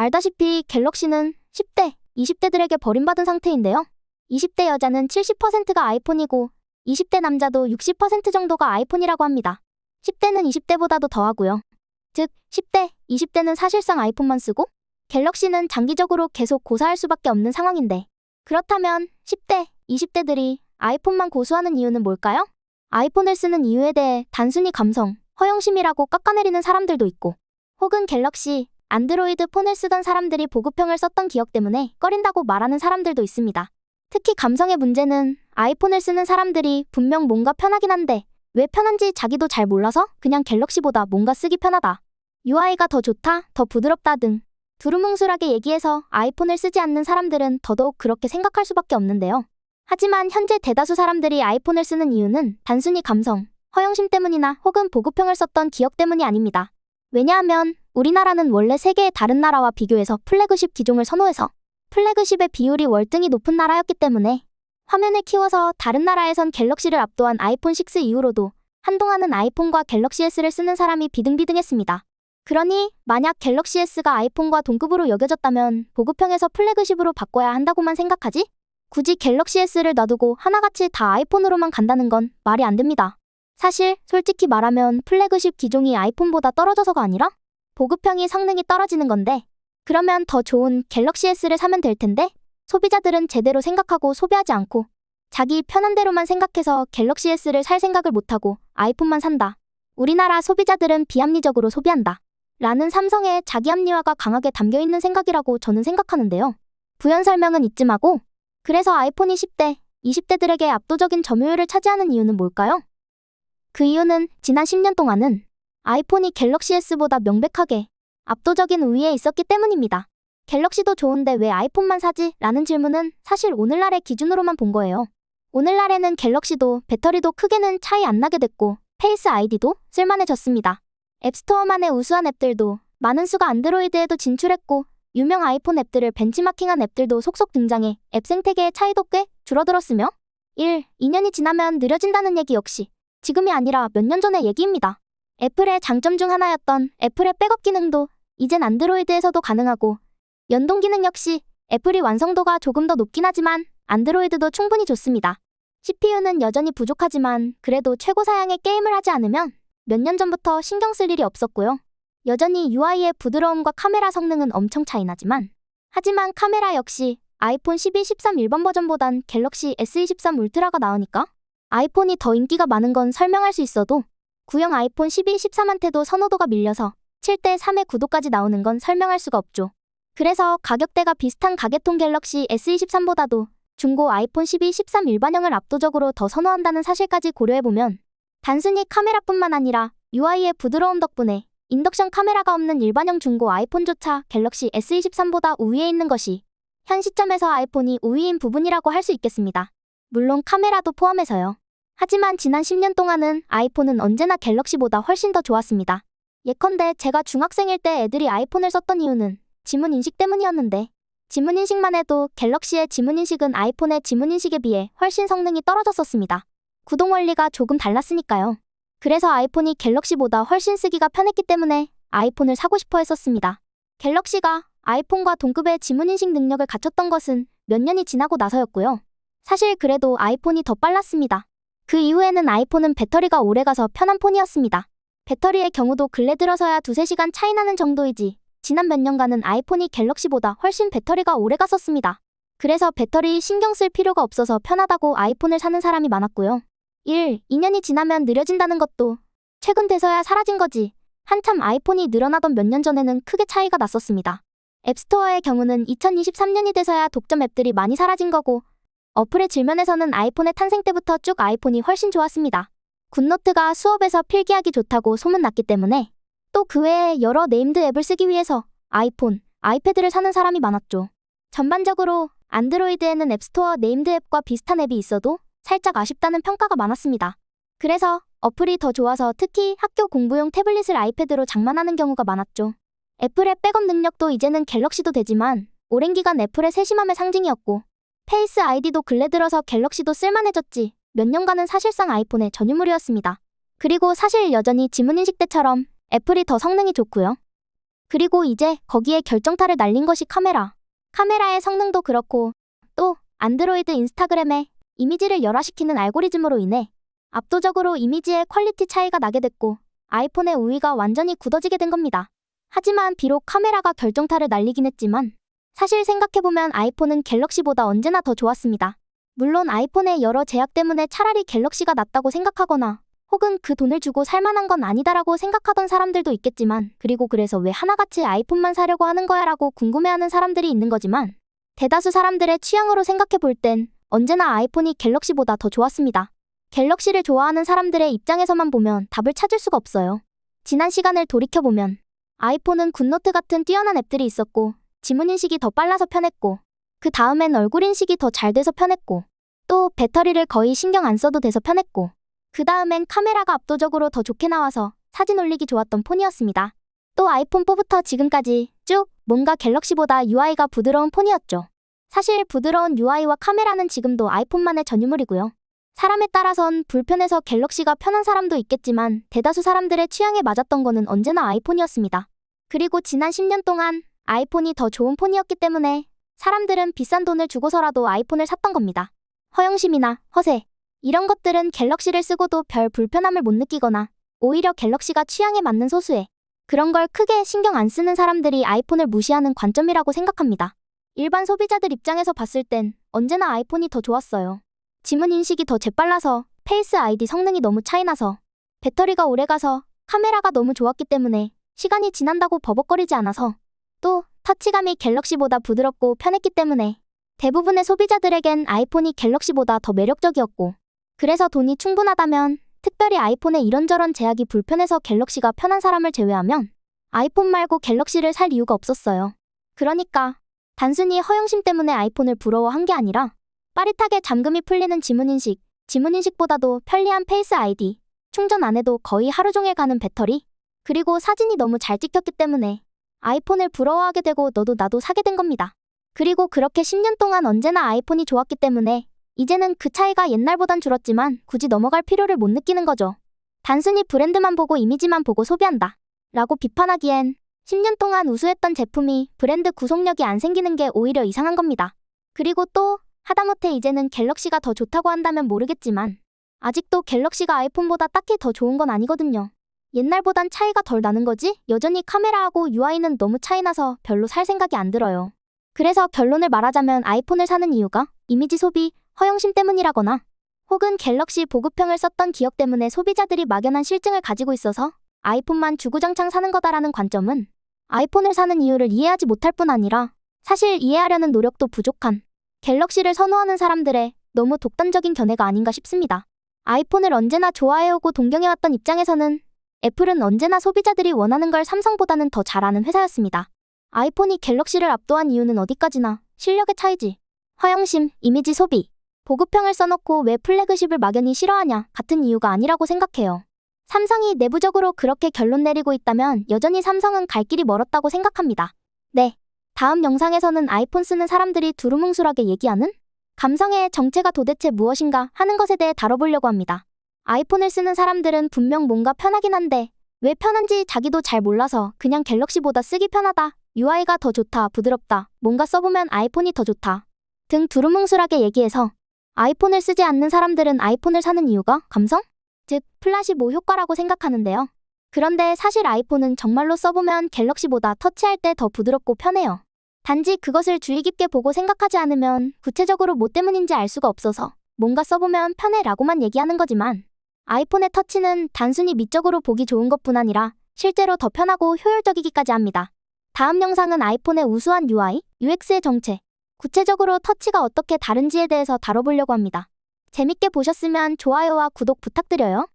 알다시피 갤럭시는 10대, 20대들에게 버림받은 상태인데요. 20대 여자는 70%가 아이폰이고 20대 남자도 60% 정도가 아이폰이라고 합니다. 10대는 20대보다도 더하고요. 즉 10대, 20대는 사실상 아이폰만 쓰고 갤럭시는 장기적으로 계속 고사할 수밖에 없는 상황인데, 그렇다면 10대, 20대들이 아이폰만 고수하는 이유는 뭘까요? 아이폰을 쓰는 이유에 대해 단순히 감성, 허영심이라고 깎아내리는 사람들도 있고, 혹은 갤럭시, 안드로이드 폰을 쓰던 사람들이 보급형을 썼던 기억 때문에 꺼린다고 말하는 사람들도 있습니다. 특히 감성의 문제는 아이폰을 쓰는 사람들이 분명 뭔가 편하긴 한데 왜 편한지 자기도 잘 몰라서 그냥 갤럭시보다 뭔가 쓰기 편하다, UI가 더 좋다, 더 부드럽다 등 두루뭉술하게 얘기해서 아이폰을 쓰지 않는 사람들은 더더욱 그렇게 생각할 수밖에 없는데요. 하지만 현재 대다수 사람들이 아이폰을 쓰는 이유는 단순히 감성, 허영심 때문이나 혹은 보급형을 썼던 기억 때문이 아닙니다. 왜냐하면 우리나라는 원래 세계의 다른 나라와 비교해서 플래그십 기종을 선호해서 플래그십의 비율이 월등히 높은 나라였기 때문에 화면을 키워서 다른 나라에선 갤럭시를 압도한 아이폰 6 이후로도 한동안은 아이폰과 갤럭시 S를 쓰는 사람이 비등비등했습니다. 그러니 만약 갤럭시 S가 아이폰과 동급으로 여겨졌다면 보급형에서 플래그십으로 바꿔야 한다고만 생각하지? 굳이 갤럭시 S를 놔두고 하나같이 다 아이폰으로만 간다는 건 말이 안 됩니다. 사실 솔직히 말하면 플래그십 기종이 아이폰보다 떨어져서가 아니라 보급형이 성능이 떨어지는 건데, 그러면 더 좋은 갤럭시 S를 사면 될 텐데 소비자들은 제대로 생각하고 소비하지 않고 자기 편한 대로만 생각해서 갤럭시 S를 살 생각을 못하고 아이폰만 산다. 우리나라 소비자들은 비합리적으로 소비한다 라는 삼성의 자기합리화가 강하게 담겨있는 생각이라고 저는 생각하는데요. 부연 설명은 이쯤 하고, 그래서 아이폰이 10대, 20대들에게 압도적인 점유율을 차지하는 이유는 뭘까요? 그 이유는 지난 10년 동안은 아이폰이 갤럭시 S보다 명백하게 압도적인 우위에 있었기 때문입니다. 갤럭시도 좋은데 왜 아이폰만 사지? 라는 질문은 사실 오늘날의 기준으로만 본 거예요. 오늘날에는 갤럭시도 배터리도 크게는 차이 안 나게 됐고 페이스 아이디도 쓸만해졌습니다. 앱스토어만의 우수한 앱들도 많은 수가 안드로이드에도 진출했고 유명 아이폰 앱들을 벤치마킹한 앱들도 속속 등장해 앱 생태계의 차이도 꽤 줄어들었으며 2년이 지나면 느려진다는 얘기 역시 지금이 아니라 몇 년 전의 얘기입니다. 애플의 장점 중 하나였던 애플의 백업 기능도 이젠 안드로이드에서도 가능하고, 연동 기능 역시 애플이 완성도가 조금 더 높긴 하지만 안드로이드도 충분히 좋습니다. CPU는 여전히 부족하지만 그래도 최고 사양의 게임을 하지 않으면 몇 년 전부터 신경 쓸 일이 없었고요. 여전히 UI의 부드러움과 카메라 성능은 엄청 차이나지만, 하지만 카메라 역시 아이폰 12, 13 일반 버전보단 갤럭시 S23 울트라가 나으니까 아이폰이 더 인기가 많은 건 설명할 수 있어도 구형 아이폰 12, 13한테도 선호도가 밀려서 7대 3의 구도까지 나오는 건 설명할 수가 없죠. 그래서 가격대가 비슷한 가계통 갤럭시 S23보다도 중고 아이폰 12, 13 일반형을 압도적으로 더 선호한다는 사실까지 고려해보면 단순히 카메라뿐만 아니라 UI의 부드러움 덕분에 인덕션 카메라가 없는 일반형 중고 아이폰조차 갤럭시 S23보다 우위에 있는 것이 현 시점에서 아이폰이 우위인 부분이라고 할 수 있겠습니다. 물론 카메라도 포함해서요. 하지만 지난 10년 동안은 아이폰은 언제나 갤럭시보다 훨씬 더 좋았습니다. 예컨대 제가 중학생일 때 애들이 아이폰을 썼던 이유는 지문인식 때문이었는데, 지문인식만 해도 갤럭시의 지문인식은 아이폰의 지문인식에 비해 훨씬 성능이 떨어졌었습니다. 구동 원리가 조금 달랐으니까요. 그래서 아이폰이 갤럭시보다 훨씬 쓰기가 편했기 때문에 아이폰을 사고 싶어 했었습니다. 갤럭시가 아이폰과 동급의 지문인식 능력을 갖췄던 것은 몇 년이 지나고 나서였고요. 사실 그래도 아이폰이 더 빨랐습니다. 그 이후에는 아이폰은 배터리가 오래가서 편한 폰이었습니다. 배터리의 경우도 근래 들어서야 2-3시간 차이 나는 정도이지 지난 몇 년간은 아이폰이 갤럭시보다 훨씬 배터리가 오래갔었습니다. 그래서 배터리 신경 쓸 필요가 없어서 편하다고 아이폰을 사는 사람이 많았고요. 2년이 지나면 느려진다는 것도 최근 돼서야 사라진 거지, 한참 아이폰이 늘어나던 몇 년 전에는 크게 차이가 났었습니다. 앱스토어의 경우는 2023년이 돼서야 독점 앱들이 많이 사라진 거고, 어플의 질면에서는 아이폰의 탄생 때부터 쭉 아이폰이 훨씬 좋았습니다. 굿노트가 수업에서 필기하기 좋다고 소문났기 때문에, 또 그 외에 여러 네임드 앱을 쓰기 위해서 아이폰, 아이패드를 사는 사람이 많았죠. 전반적으로 안드로이드에는 앱스토어 네임드 앱과 비슷한 앱이 있어도 살짝 아쉽다는 평가가 많았습니다. 그래서 어플이 더 좋아서 특히 학교 공부용 태블릿을 아이패드로 장만하는 경우가 많았죠. 애플의 백업 능력도 이제는 갤럭시도 되지만 오랜 기간 애플의 세심함의 상징이었고, 페이스 아이디도 근래 들어서 갤럭시도 쓸만해졌지 몇 년간은 사실상 아이폰의 전유물이었습니다. 그리고 사실 여전히 지문인식 때처럼 애플이 더 성능이 좋고요. 그리고 이제 거기에 결정타를 날린 것이 카메라. 카메라의 성능도 그렇고 또 안드로이드 인스타그램에 이미지를 열화시키는 알고리즘으로 인해 압도적으로 이미지의 퀄리티 차이가 나게 됐고 아이폰의 우위가 완전히 굳어지게 된 겁니다. 하지만 비록 카메라가 결정타를 날리긴 했지만 사실 생각해보면 아이폰은 갤럭시보다 언제나 더 좋았습니다. 물론 아이폰의 여러 제약 때문에 차라리 갤럭시가 낫다고 생각하거나 혹은 그 돈을 주고 살만한 건 아니다라고 생각하던 사람들도 있겠지만 그리고 그래서 왜 하나같이 아이폰만 사려고 하는 거야 라고 궁금해하는 사람들이 있는 거지만 대다수 사람들의 취향으로 생각해볼 땐 언제나 아이폰이 갤럭시보다 더 좋았습니다. 갤럭시를 좋아하는 사람들의 입장에서만 보면 답을 찾을 수가 없어요. 지난 시간을 돌이켜보면 아이폰은 굿노트 같은 뛰어난 앱들이 있었고 지문인식이 더 빨라서 편했고 그 다음엔 얼굴인식이 더 잘 돼서 편했고 또 배터리를 거의 신경 안 써도 돼서 편했고 그 다음엔 카메라가 압도적으로 더 좋게 나와서 사진 올리기 좋았던 폰이었습니다. 또 아이폰 4부터 지금까지 쭉 뭔가 갤럭시보다 UI가 부드러운 폰이었죠. 사실 부드러운 UI와 카메라는 지금도 아이폰만의 전유물이고요. 사람에 따라선 불편해서 갤럭시가 편한 사람도 있겠지만 대다수 사람들의 취향에 맞았던 거는 언제나 아이폰이었습니다. 그리고 지난 10년 동안 아이폰이 더 좋은 폰이었기 때문에 사람들은 비싼 돈을 주고서라도 아이폰을 샀던 겁니다. 허영심이나 허세 이런 것들은 갤럭시를 쓰고도 별 불편함을 못 느끼거나 오히려 갤럭시가 취향에 맞는 소수에 그런 걸 크게 신경 안 쓰는 사람들이 아이폰을 무시하는 관점이라고 생각합니다. 일반 소비자들 입장에서 봤을 땐 언제나 아이폰이 더 좋았어요. 지문 인식이 더 재빨라서 페이스 아이디 성능이 너무 차이나서 배터리가 오래가서 카메라가 너무 좋았기 때문에 시간이 지난다고 버벅거리지 않아서 또 터치감이 갤럭시보다 부드럽고 편했기 때문에 대부분의 소비자들에겐 아이폰이 갤럭시보다 더 매력적이었고 그래서 돈이 충분하다면 특별히 아이폰에 이런저런 제약이 불편해서 갤럭시가 편한 사람을 제외하면 아이폰 말고 갤럭시를 살 이유가 없었어요. 그러니까 단순히 허영심 때문에 아이폰을 부러워한 게 아니라 빠릿하게 잠금이 풀리는 지문인식, 지문인식보다도 편리한 페이스 아이디, 충전 안 해도 거의 하루 종일 가는 배터리, 그리고 사진이 너무 잘 찍혔기 때문에 아이폰을 부러워하게 되고 너도 나도 사게 된 겁니다. 그리고 그렇게 10년 동안 언제나 아이폰이 좋았기 때문에 이제는 그 차이가 옛날보단 줄었지만 굳이 넘어갈 필요를 못 느끼는 거죠. 단순히 브랜드만 보고 이미지만 보고 소비한다 라고 비판하기엔 10년 동안 우수했던 제품이 브랜드 구속력이 안 생기는 게 오히려 이상한 겁니다. 그리고 또 하다못해 이제는 갤럭시가 더 좋다고 한다면 모르겠지만 아직도 갤럭시가 아이폰보다 딱히 더 좋은 건 아니거든요. 옛날보단 차이가 덜 나는 거지 여전히 카메라하고 UI는 너무 차이나서 별로 살 생각이 안 들어요. 그래서 결론을 말하자면 아이폰을 사는 이유가 이미지 소비, 허영심 때문이라거나 혹은 갤럭시 보급형을 썼던 기억 때문에 소비자들이 막연한 실증을 가지고 있어서 아이폰만 주구장창 사는 거다라는 관점은 아이폰을 사는 이유를 이해하지 못할 뿐 아니라 사실 이해하려는 노력도 부족한 갤럭시를 선호하는 사람들의 너무 독단적인 견해가 아닌가 싶습니다. 아이폰을 언제나 좋아해오고 동경해왔던 입장에서는 애플은 언제나 소비자들이 원하는 걸 삼성보다는 더 잘하는 회사였습니다. 아이폰이 갤럭시를 압도한 이유는 어디까지나 실력의 차이지. 허영심, 이미지 소비, 보급형을 써놓고 왜 플래그십을 막연히 싫어하냐 같은 이유가 아니라고 생각해요. 삼성이 내부적으로 그렇게 결론 내리고 있다면 여전히 삼성은 갈 길이 멀었다고 생각합니다. 네, 다음 영상에서는 아이폰 쓰는 사람들이 두루뭉술하게 얘기하는 감성의 정체가 도대체 무엇인가 하는 것에 대해 다뤄보려고 합니다. 아이폰을 쓰는 사람들은 분명 뭔가 편하긴 한데 왜 편한지 자기도 잘 몰라서 그냥 갤럭시보다 쓰기 편하다, UI가 더 좋다, 부드럽다, 뭔가 써보면 아이폰이 더 좋다 등 두루뭉술하게 얘기해서 아이폰을 쓰지 않는 사람들은 아이폰을 사는 이유가 감성? 즉 플라시보 효과라고 생각하는데요. 그런데 사실 아이폰은 정말로 써보면 갤럭시보다 터치할 때 더 부드럽고 편해요. 단지 그것을 주의 깊게 보고 생각하지 않으면 구체적으로 뭐 때문인지 알 수가 없어서 뭔가 써보면 편해 라고만 얘기하는 거지만 아이폰의 터치는 단순히 미적으로 보기 좋은 것뿐 아니라 실제로 더 편하고 효율적이기까지 합니다. 다음 영상은 아이폰의 우수한 UI, UX의 정체, 구체적으로 터치가 어떻게 다른지에 대해서 다뤄보려고 합니다. 재밌게 보셨으면 좋아요와 구독 부탁드려요.